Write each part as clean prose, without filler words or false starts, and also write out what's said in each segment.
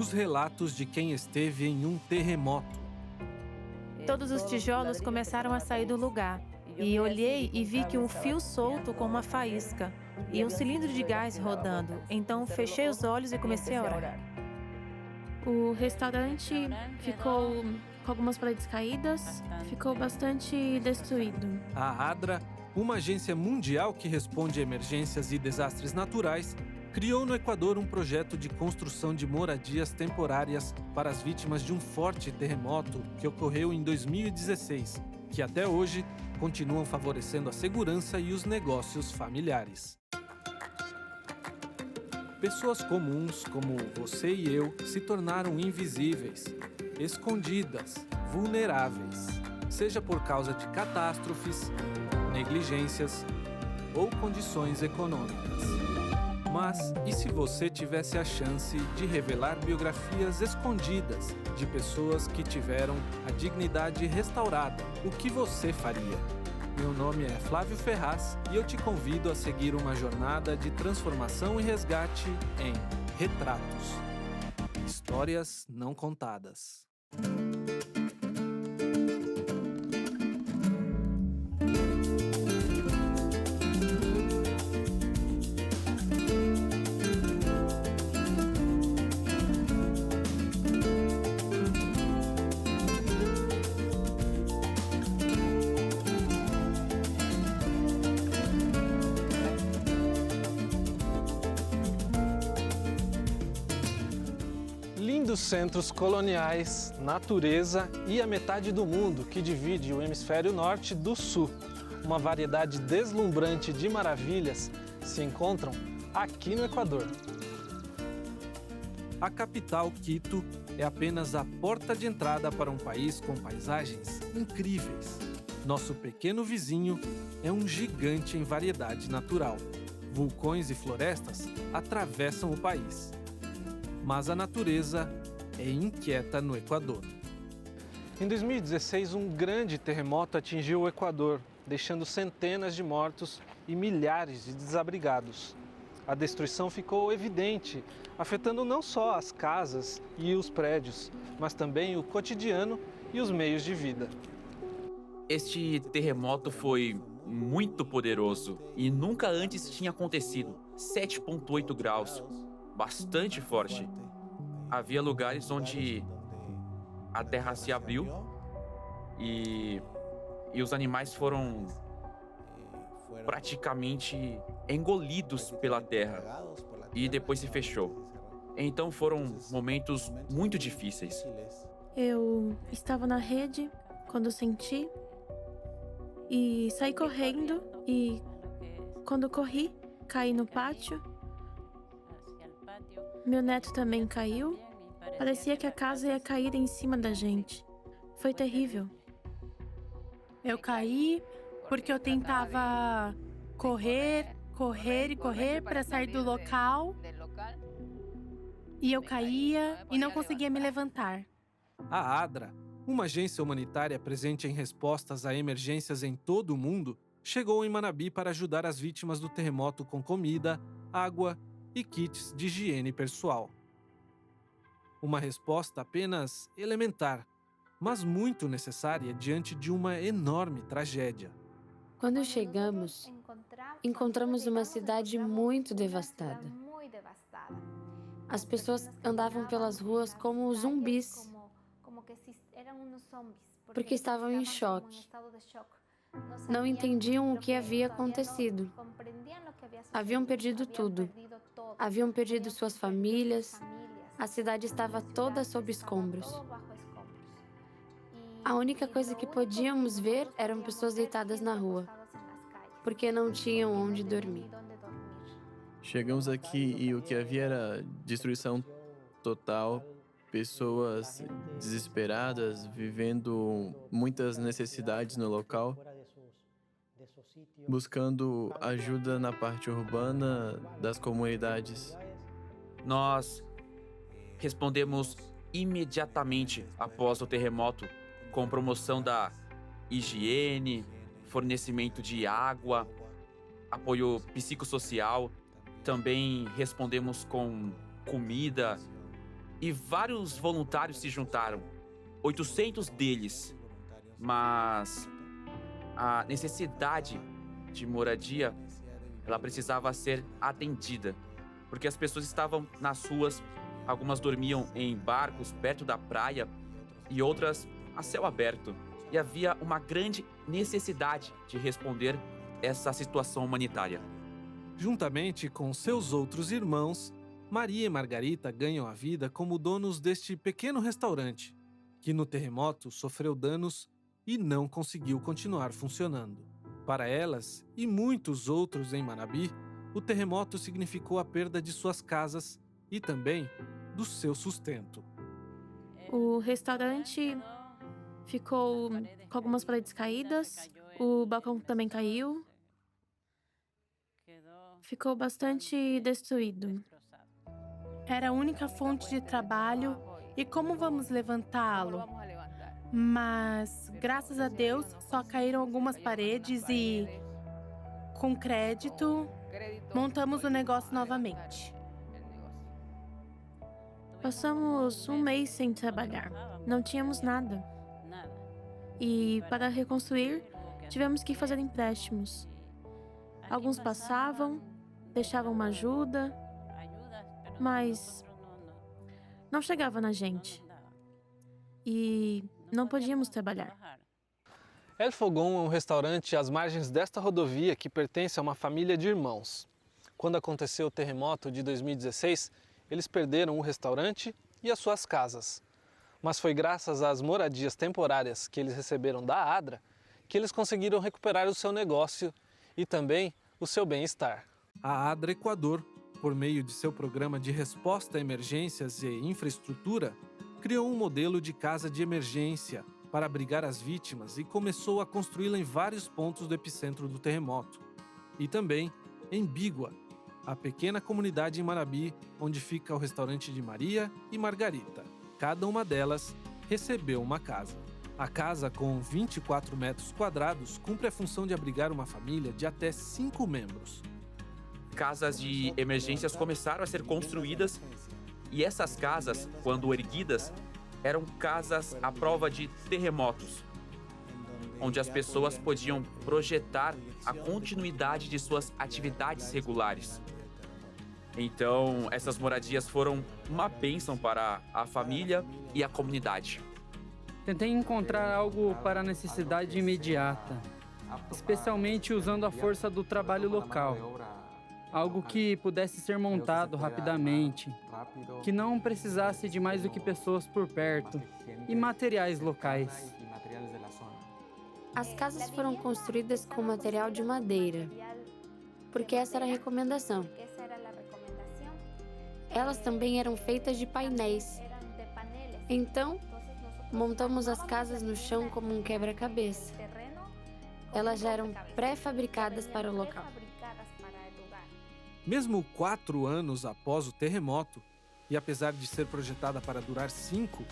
os relatos de quem esteve em um terremoto. Todos os tijolos começaram a sair do lugar. E olhei e vi que um fio solto com uma faísca e um cilindro de gás rodando. Então fechei os olhos e comecei a orar. O restaurante ficou com algumas paredes caídas, ficou bastante destruído. A ADRA, uma agência mundial que responde a emergências e desastres naturais, criou no Equador um projeto de construção de moradias temporárias para as vítimas de um forte terremoto que ocorreu em 2016, que até hoje continuam favorecendo a segurança e os negócios familiares. Pessoas comuns, como você e eu, se tornaram invisíveis, escondidas, vulneráveis, seja por causa de catástrofes, negligências ou condições econômicas. Mas e se você tivesse a chance de revelar biografias escondidas de pessoas que tiveram a dignidade restaurada? O que você faria? Meu nome é Flávio Ferraz e eu te convido a seguir uma jornada de transformação e resgate em Retratos. Histórias não contadas. Lindos centros coloniais, natureza e a metade do mundo que divide o hemisfério norte do sul. Uma variedade deslumbrante de maravilhas se encontram aqui no Equador. A capital, Quito, é apenas a porta de entrada para um país com paisagens incríveis. Nosso pequeno vizinho é um gigante em variedade natural. Vulcões e florestas atravessam o país. Mas a natureza é inquieta no Equador. Em 2016, um grande terremoto atingiu o Equador, deixando centenas de mortos e milhares de desabrigados. A destruição ficou evidente, afetando não só as casas e os prédios, mas também o cotidiano e os meios de vida. Este terremoto foi muito poderoso e nunca antes tinha acontecido. 7,8 graus. Bastante forte. Havia lugares onde a terra se abriu e os animais foram praticamente engolidos pela terra e depois se fechou. Então foram momentos muito difíceis. Eu estava na rede quando senti e saí correndo e quando corri, caí no pátio. Meu neto também caiu. Parecia que a casa ia cair em cima da gente. Foi terrível. Eu caí porque eu tentava correr para sair do local. E eu caía e não conseguia me levantar. A ADRA, uma agência humanitária presente em respostas a emergências em todo o mundo, chegou em Manabí para ajudar as vítimas do terremoto com comida, água e kits de higiene pessoal. Uma resposta apenas elementar, mas muito necessária diante de uma enorme tragédia. Quando chegamos, encontramos uma cidade muito devastada. As pessoas andavam pelas ruas como zumbis, porque estavam em choque. Não entendiam o que havia acontecido. Haviam perdido tudo. Haviam perdido suas famílias. A cidade estava toda sob escombros. A única coisa que podíamos ver eram pessoas deitadas na rua, porque não tinham onde dormir. Chegamos aqui e o que havia era destruição total, pessoas desesperadas, vivendo muitas necessidades no local, buscando ajuda na parte urbana das comunidades. Nós respondemos imediatamente após o terremoto com promoção da higiene, fornecimento de água, apoio psicossocial. Também respondemos com comida E vários voluntários se juntaram, 800 deles. Mas a necessidade de moradia, ela precisava ser atendida, porque as pessoas estavam nas ruas, algumas dormiam em barcos perto da praia e outras a céu aberto. E havia uma grande necessidade de responder essa situação humanitária. Juntamente com seus outros irmãos, Maria e Margarita ganham a vida como donos deste pequeno restaurante, que no terremoto sofreu danos e não conseguiu continuar funcionando. Para elas e muitos outros em Manabí, o terremoto significou a perda de suas casas e também do seu sustento. O restaurante ficou com algumas paredes caídas, o balcão também caiu. Ficou bastante destruído. Era a única fonte de trabalho e como vamos levantá-lo? Mas, graças a Deus, só caíram algumas paredes e, com crédito, montamos o negócio novamente. Passamos um mês sem trabalhar. Não tínhamos nada. E, para reconstruir, tivemos que fazer empréstimos. Alguns passavam, deixavam uma ajuda, mas não chegava na gente. E não podíamos trabalhar. El Fogão é um restaurante às margens desta rodovia que pertence a uma família de irmãos. Quando aconteceu o terremoto de 2016, eles perderam o restaurante e as suas casas. Mas foi graças às moradias temporárias que eles receberam da ADRA que eles conseguiram recuperar o seu negócio e também o seu bem-estar. A ADRA Equador, por meio de seu programa de resposta a emergências e infraestrutura, criou um modelo de casa de emergência para abrigar as vítimas e começou a construí-la em vários pontos do epicentro do terremoto. E também em Bigua, a pequena comunidade em Manabí, onde fica o restaurante de Maria e Margarita. Cada uma delas recebeu uma casa. A casa, com 24 metros quadrados, cumpre a função de abrigar uma família de até 5 membros. Casas de emergências começaram a ser construídas e essas casas, quando erguidas, eram casas à prova de terremotos, onde as pessoas podiam projetar a continuidade de suas atividades regulares. Então, essas moradias foram uma bênção para a família e a comunidade. Tentei encontrar algo para a necessidade imediata, especialmente usando a força do trabalho local. Algo que pudesse ser montado rapidamente, que não precisasse de mais do que pessoas por perto e materiais locais. As casas foram construídas com material de madeira, porque essa era a recomendação. Elas também eram feitas de painéis. Então, montamos as casas no chão como um quebra-cabeça. Elas já eram pré-fabricadas para o local. Mesmo 4 anos após o terremoto, e apesar de ser projetada para durar 5,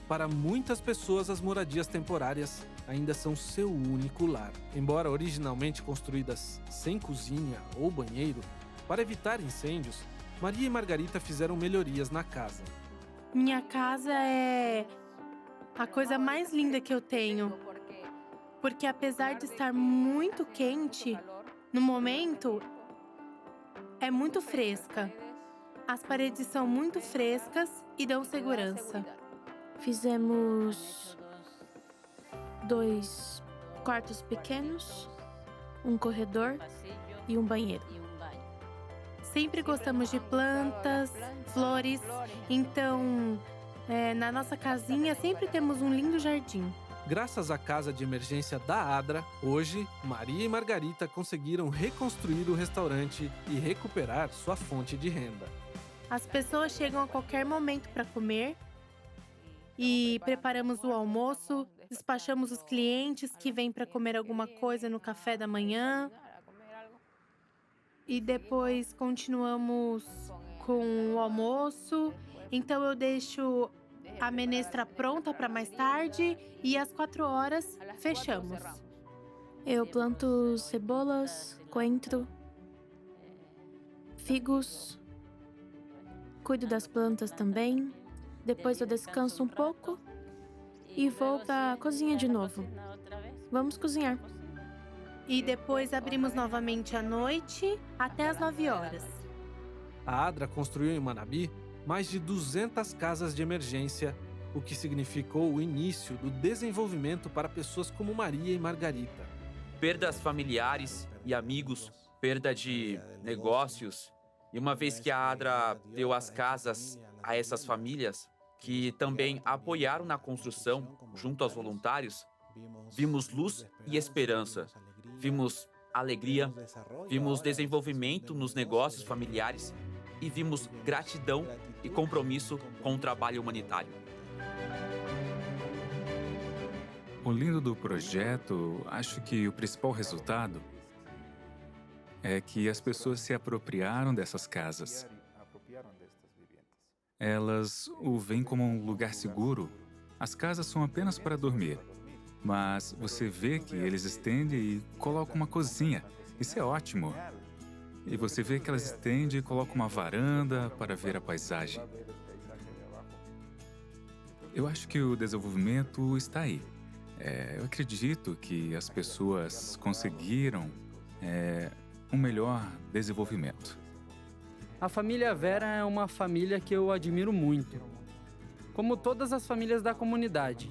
para muitas pessoas as moradias temporárias ainda são seu único lar. Embora originalmente construídas sem cozinha ou banheiro, para evitar incêndios, Maria e Margarita fizeram melhorias na casa. Minha casa é a coisa mais linda que eu tenho, porque apesar de estar muito quente, no momento é muito fresca. As paredes são muito frescas e dão segurança. Fizemos 2 quartos pequenos, um corredor e um banheiro. Sempre gostamos de plantas, flores, então na nossa casinha sempre temos um lindo jardim. Graças à casa de emergência da ADRA, hoje, Maria e Margarita conseguiram reconstruir o restaurante e recuperar sua fonte de renda. As pessoas chegam a qualquer momento para comer e preparamos o almoço, despachamos os clientes que vêm para comer alguma coisa no café da manhã. E depois continuamos com o almoço. Então eu deixo a menestra pronta para mais tarde e às 4 horas fechamos. Eu planto cebolas, coentro, figos, cuido das plantas também, Depois eu descanso um pouco e vou para a cozinha de novo. Vamos cozinhar. E depois abrimos novamente à noite até às 9 horas. A ADRA construiu em Manabi mais de 200 casas de emergência, o que significou o início do desenvolvimento para pessoas como Maria e Margarita. Perdas familiares e amigos, perda de negócios. E uma vez que a ADRA deu as casas a essas famílias, que também apoiaram na construção, junto aos voluntários, vimos luz e esperança. Vimos alegria, vimos desenvolvimento nos negócios familiares e vimos gratidão e compromisso com o trabalho humanitário. O lindo do projeto, acho que o principal resultado é que as pessoas se apropriaram dessas casas. Elas o veem como um lugar seguro. As casas são apenas para dormir, mas você vê que eles estendem e colocam uma cozinha. Isso é ótimo. E você vê que elas estendem e colocam uma varanda para ver a paisagem. Eu acho que o desenvolvimento está aí. Eu acredito que as pessoas conseguiram um melhor desenvolvimento. A família Vera é uma família que eu admiro muito, como todas as famílias da comunidade.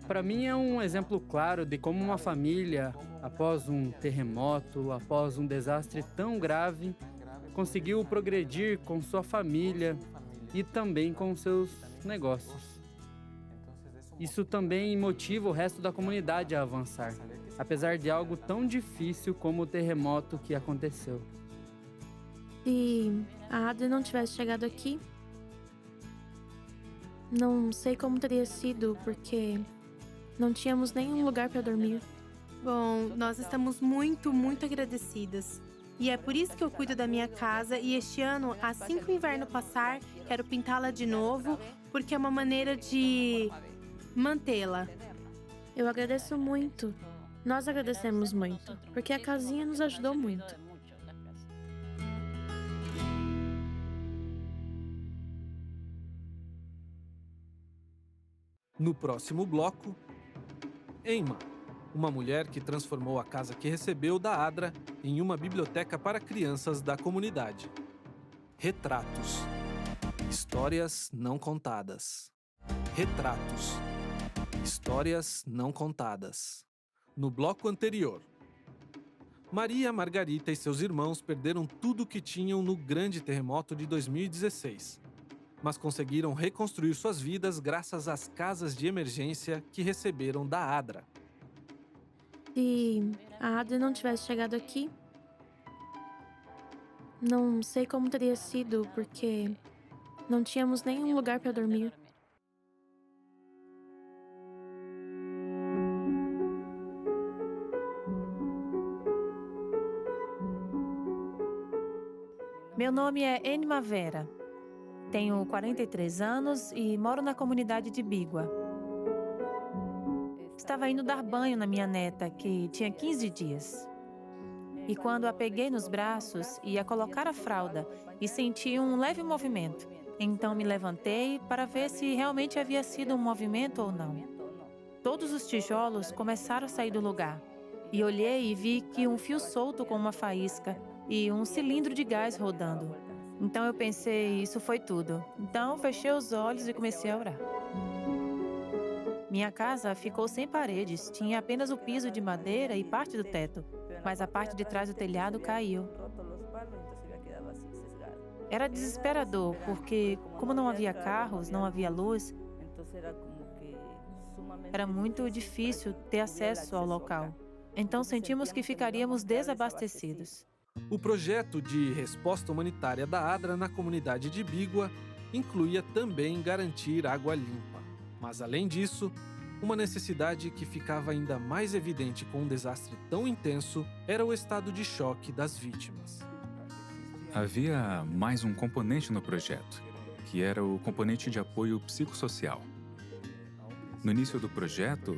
Para mim é um exemplo claro de como uma família, após um terremoto, após um desastre tão grave, conseguiu progredir com sua família e também com seus negócios. Isso também motiva o resto da comunidade a avançar, apesar de algo tão difícil como o terremoto que aconteceu. Se a Adri não tivesse chegado aqui, não sei como teria sido, porque não tínhamos nenhum lugar para dormir. Bom, nós estamos muito, muito agradecidas. E é por isso que eu cuido da minha casa e este ano, assim que o inverno passar, quero pintá-la de novo, porque é uma maneira de mantê-la. Eu agradeço muito. Nós agradecemos muito, porque a casinha nos ajudou muito. No próximo bloco, Emma, uma mulher que transformou a casa que recebeu da ADRA em uma biblioteca para crianças da comunidade. Retratos. Histórias não contadas. Retratos. Histórias não contadas. No bloco anterior, Maria, Margarita e seus irmãos perderam tudo o que tinham no grande terremoto de 2016, mas conseguiram reconstruir suas vidas graças às casas de emergência que receberam da ADRA. Se a Adri não tivesse chegado aqui, não sei como teria sido, porque não tínhamos nenhum lugar para dormir. Meu nome é Enma Vera. Tenho 43 anos e moro na comunidade de Bigua. Estava indo dar banho na minha neta, que tinha 15 dias. E quando a peguei nos braços, ia colocar a fralda e senti um leve movimento. Então me levantei para ver se realmente havia sido um movimento ou não. Todos os tijolos começaram a sair do lugar. E olhei e vi que um fio solto com uma faísca e um cilindro de gás rodando. Então eu pensei, isso foi tudo. Então fechei os olhos e comecei a orar. Minha casa ficou sem paredes, tinha apenas o piso de madeira e parte do teto, mas a parte de trás do telhado caiu. Era desesperador, porque como não havia carros, não havia luz, era muito difícil ter acesso ao local. Então sentimos que ficaríamos desabastecidos. O projeto de resposta humanitária da ADRA na comunidade de Bigua incluía também garantir água limpa. Mas, além disso, uma necessidade que ficava ainda mais evidente com um desastre tão intenso era o estado de choque das vítimas. Havia mais um componente no projeto, que era o componente de apoio psicossocial. No início do projeto,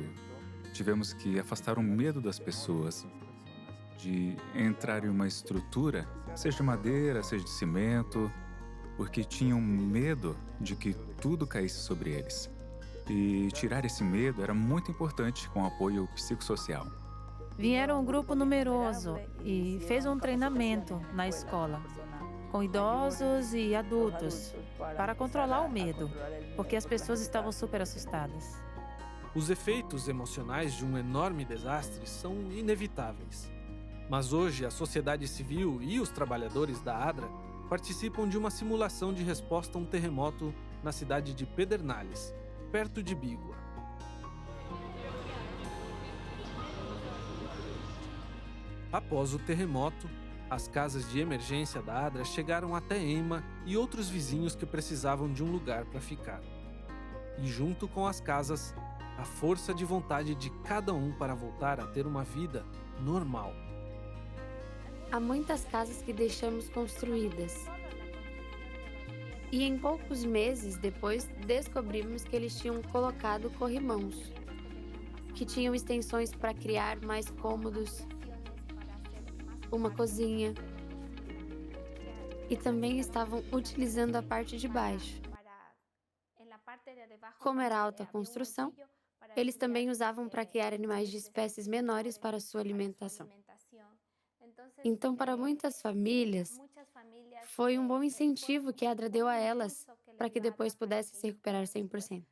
tivemos que afastar o medo das pessoas de entrar em uma estrutura, seja de madeira, seja de cimento, porque tinham medo de que tudo caísse sobre eles. E tirar esse medo era muito importante com o apoio psicossocial. Vieram um grupo numeroso e fez um treinamento na escola, com idosos e adultos, para controlar o medo, porque as pessoas estavam super assustadas. Os efeitos emocionais de um enorme desastre são inevitáveis. Mas hoje, a sociedade civil e os trabalhadores da ADRA participam de uma simulação de resposta a um terremoto na cidade de Pedernales, perto de Bigua. Após o terremoto, as casas de emergência da ADRA chegaram até Ema e outros vizinhos que precisavam de um lugar para ficar. E junto com as casas, a força de vontade de cada um para voltar a ter uma vida normal. Há muitas casas que deixamos construídas. E em poucos meses depois, descobrimos que eles tinham colocado corrimãos, que tinham extensões para criar mais cômodos, uma cozinha, e também estavam utilizando a parte de baixo. Como era alta construção, eles também usavam para criar animais de espécies menores para sua alimentação. Então, para muitas famílias, foi um bom incentivo que a ADRA deu a elas para que depois pudessem se recuperar 100%.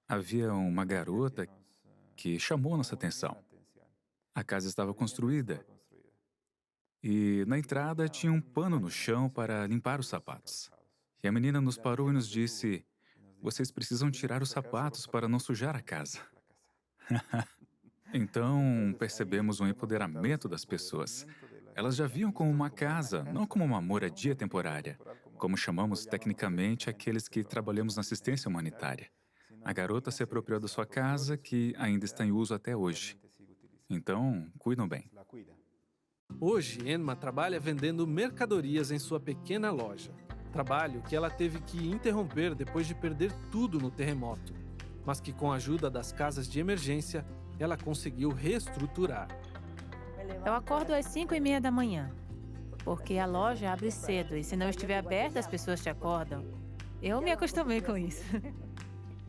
Havia uma garota que chamou nossa atenção. A casa estava construída e na entrada tinha um pano no chão para limpar os sapatos. E a menina nos parou e nos disse: "Vocês precisam tirar os sapatos para não sujar a casa." Então, percebemos um empoderamento das pessoas. Elas já viam como uma casa, não como uma moradia temporária, como chamamos tecnicamente aqueles que trabalhamos na assistência humanitária. A garota se apropriou da sua casa, que ainda está em uso até hoje. Então, cuidam bem. Hoje, Enma trabalha vendendo mercadorias em sua pequena loja. Trabalho que ela teve que interromper depois de perder tudo no terremoto, mas que com a ajuda das casas de emergência, ela conseguiu reestruturar. Eu acordo às 5h30 da manhã, porque a loja abre cedo e se não estiver aberta, as pessoas te acordam. Eu me acostumei com isso.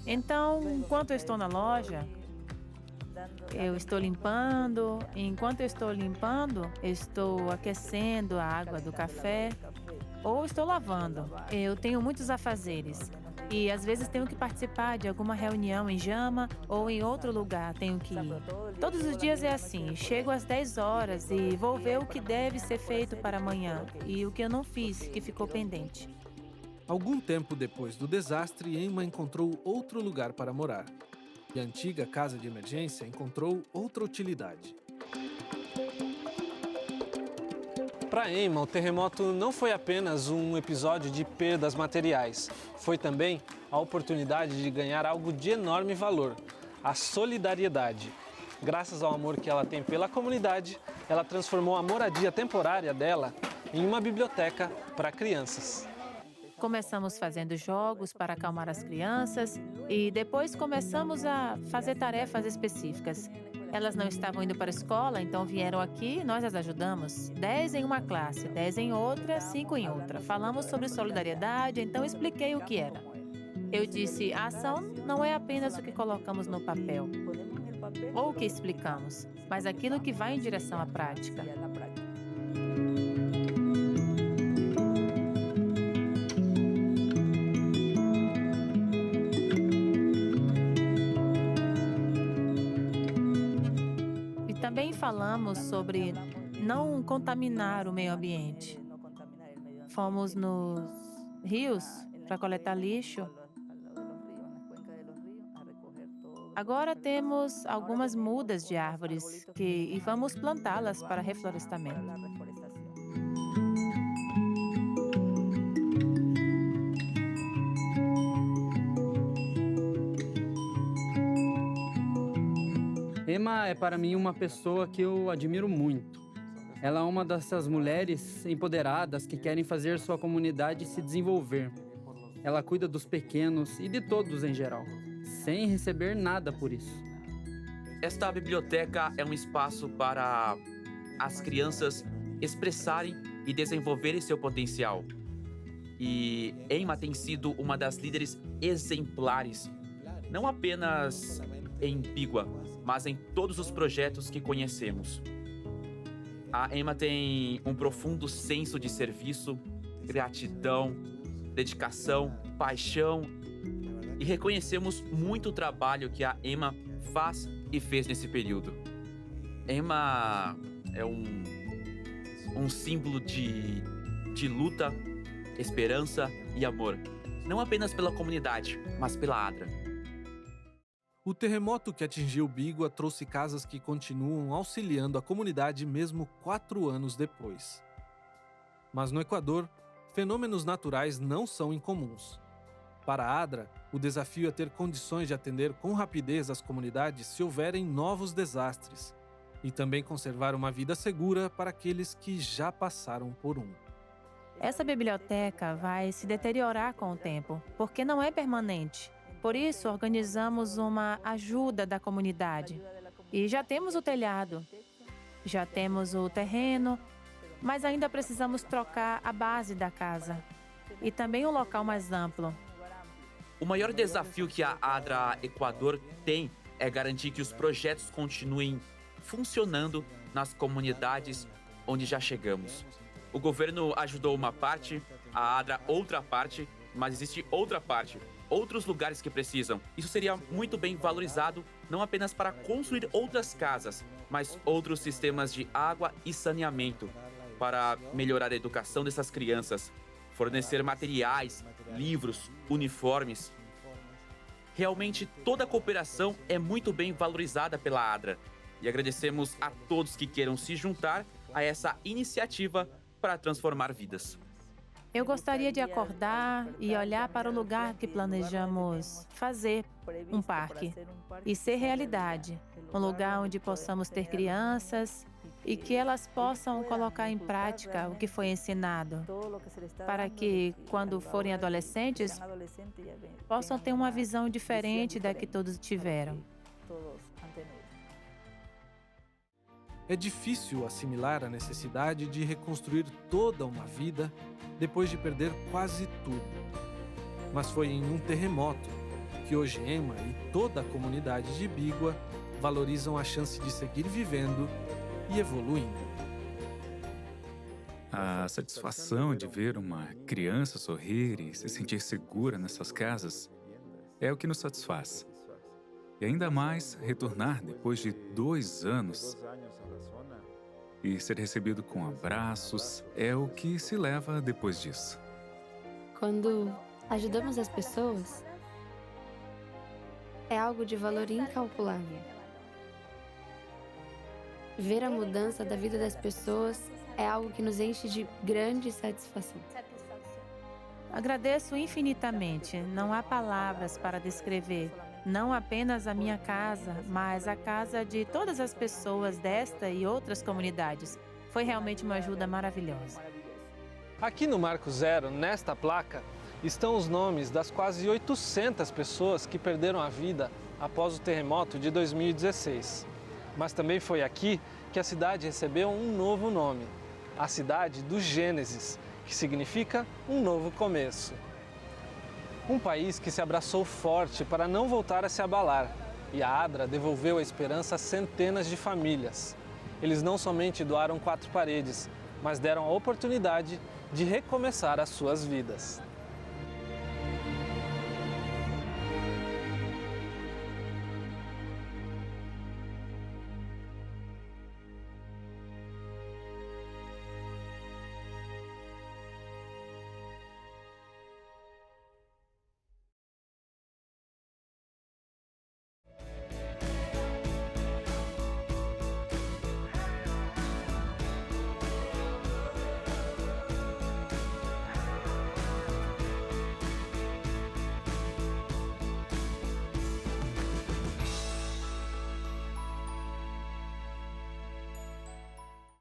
Então, enquanto eu estou na loja, eu estou limpando. Enquanto eu estou limpando, eu estou aquecendo a água do café ou estou lavando. Eu tenho muitos afazeres e às vezes tenho que participar de alguma reunião em Jama ou em outro lugar, tenho que ir. Todos os dias é assim, chego às 10 horas e vou ver o que deve ser feito para amanhã e o que eu não fiz, que ficou pendente. Algum tempo depois do desastre, Enma encontrou outro lugar para morar. E a antiga casa de emergência encontrou outra utilidade. Para Enma, o terremoto não foi apenas um episódio de perdas materiais. Foi também a oportunidade de ganhar algo de enorme valor, a solidariedade. Graças ao amor que ela tem pela comunidade, ela transformou a moradia temporária dela em uma biblioteca para crianças. Começamos fazendo jogos para acalmar as crianças e depois começamos a fazer tarefas específicas. Elas não estavam indo para a escola, então vieram aqui e nós as ajudamos. 10 em uma classe, 10 em outra, 5 em outra. Falamos sobre solidariedade, então expliquei o que era. Eu disse, a ação não é apenas o que colocamos no papel ou o que explicamos, mas aquilo que vai em direção à prática. Também falamos sobre não contaminar o meio ambiente. Fomos nos rios para coletar lixo. Agora temos algumas mudas de árvores e vamos plantá-las para reflorestamento. Enma é para mim uma pessoa que eu admiro muito. Ela é uma dessas mulheres empoderadas que querem fazer sua comunidade se desenvolver. Ela cuida dos pequenos e de todos em geral, sem receber nada por isso. Esta biblioteca é um espaço para as crianças expressarem e desenvolverem seu potencial. E Emma tem sido uma das líderes exemplares, não apenas em Bigua, mas em todos os projetos que conhecemos. A Emma tem um profundo senso de serviço, gratidão, dedicação, paixão, e reconhecemos muito o trabalho que a Emma faz e fez nesse período. Emma é um símbolo de luta, esperança e amor, não apenas pela comunidade, mas pela Adra. O terremoto que atingiu Bigua trouxe casas que continuam auxiliando a comunidade mesmo 4 anos depois. Mas no Equador, fenômenos naturais não são incomuns. Para a Adra, o desafio é ter condições de atender com rapidez as comunidades se houverem novos desastres, e também conservar uma vida segura para aqueles que já passaram por um. Essa biblioteca vai se deteriorar com o tempo, porque não é permanente. Por isso, organizamos uma ajuda da comunidade. E já temos o telhado, já temos o terreno, mas ainda precisamos trocar a base da casa e também um local mais amplo. O maior desafio que a Adra Equador tem é garantir que os projetos continuem funcionando nas comunidades onde já chegamos. O governo ajudou uma parte, a Adra outra parte, mas existe outra parte, outros lugares que precisam. Isso seria muito bem valorizado, não apenas para construir outras casas, mas outros sistemas de água e saneamento, para melhorar a educação dessas crianças, fornecer materiais, livros, uniformes. Realmente, toda a cooperação é muito bem valorizada pela Adra, e agradecemos a todos que queiram se juntar a essa iniciativa para transformar vidas. Eu gostaria de acordar e olhar para o lugar que planejamos fazer um parque e ser realidade. Um lugar onde possamos ter crianças e que elas possam colocar em prática o que foi ensinado, para que, quando forem adolescentes, possam ter uma visão diferente da que todos tiveram. É difícil assimilar a necessidade de reconstruir toda uma vida depois de perder quase tudo. Mas foi em um terremoto que hoje Emma e toda a comunidade de Bigua valorizam a chance de seguir vivendo e evoluindo. A satisfação de ver uma criança sorrir e se sentir segura nessas casas é o que nos satisfaz. E ainda mais, retornar depois de 2 anos e ser recebido com abraços é o que se leva depois disso. Quando ajudamos as pessoas, é algo de valor incalculável. Ver a mudança da vida das pessoas é algo que nos enche de grande satisfação. Agradeço infinitamente. Não há palavras para descrever não apenas a minha casa, mas a casa de todas as pessoas desta e outras comunidades. Foi realmente uma ajuda maravilhosa. Aqui no Marco Zero, nesta placa, estão os nomes das quase 800 pessoas que perderam a vida após o terremoto de 2016. Mas também foi aqui que a cidade recebeu um novo nome, a cidade do Gênesis, que significa um novo começo. Um país que se abraçou forte para não voltar a se abalar, e a Adra devolveu a esperança a centenas de famílias. Eles não somente doaram 4 paredes, mas deram a oportunidade de recomeçar as suas vidas.